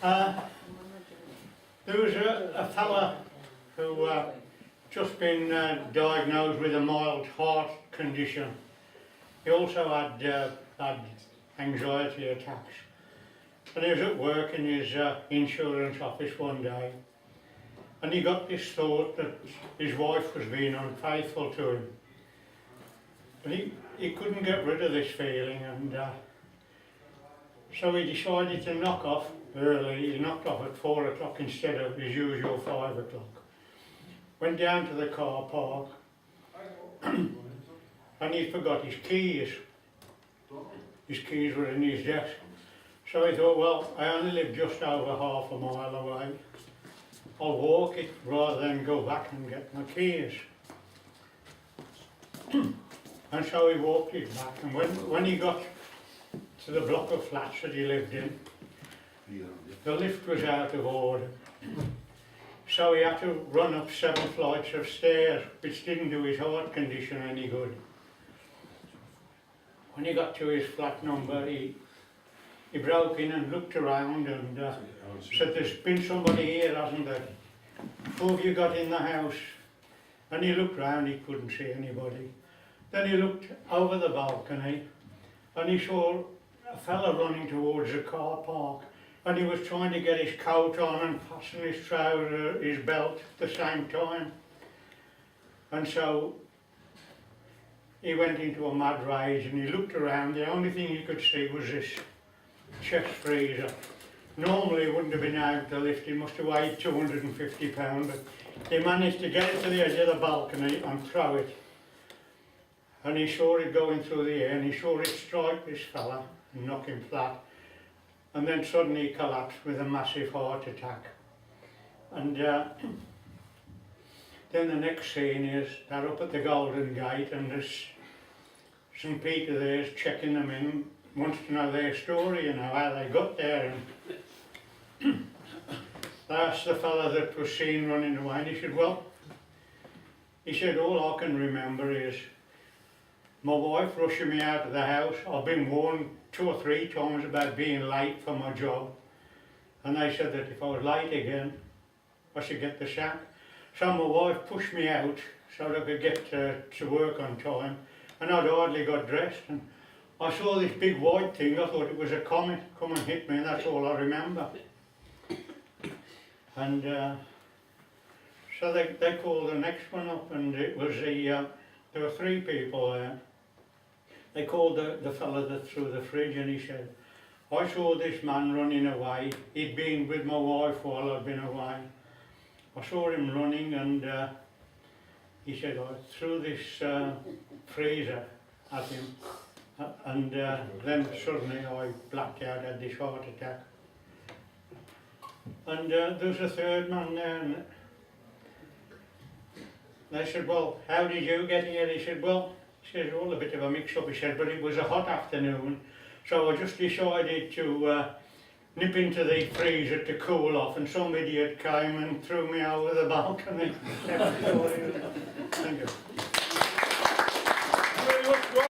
There was a fella who just been diagnosed with a mild heart condition. He also had anxiety attacks. And he was at work in his insurance office one day, and he got this thought that his wife was being unfaithful to him. And he couldn't get rid of this feeling, and so he decided to knock off early. He knocked off at 4 o'clock instead of his usual 5 o'clock. Went down to the car park and he forgot his keys. His keys were in his desk. So he thought, well, I only live just over half a mile away. I'll walk it rather than go back and get my keys. And so he walked it back, and when he got to the block of flats that he lived in, the lift was out of order. So he had to run up 7 flights of stairs, which didn't do his heart condition any good. When he got to his flat number, he broke in and looked around and said, there's been somebody here, hasn't there? Who have you got in the house? And he looked round, he couldn't see anybody. Then he looked over the balcony and he saw a fella running towards the car park, and he was trying to get his coat on and fasten his trouser, his belt at the same time. And so he went into a mad rage and he looked around. The only thing he could see was this chest freezer. Normally he wouldn't have been able to lift, he must have weighed 250 pounds, but he managed to get it to the edge of the balcony and throw it. And he saw it going through the air, and he saw it strike this fella and knock him flat. And then suddenly he collapsed with a massive heart attack. And then the next scene is they're up at the Golden Gate, and there's St. Peter there's checking them in, wants to know their story, you know, how they got there. And they asked the fella that was seen running away, and he said, well, all I can remember is my wife rushing me out of the house. I've been warned 2 or 3 times about being late for my job, and they said that if I was late again I should get the sack. So my wife pushed me out so that I could get to work on time, and I'd hardly got dressed, and I saw this big white thing. I thought it was a comet come and hit me, and that's all I remember. And so they called the next one up, and it was there were 3 people there. They called the fella that threw the fridge, and he said, I saw this man running away. He'd been with my wife while I'd been away. I saw him running, and he said, I threw this freezer at him, and then suddenly I blacked out, had this heart attack. And there was a 3rd man there, and they said, well, how did you get here? He said, well, a bit of a mix-up, he said, but it was a hot afternoon, so I just decided to nip into the freezer to cool off, and some idiot came and threw me over the balcony. Thank you.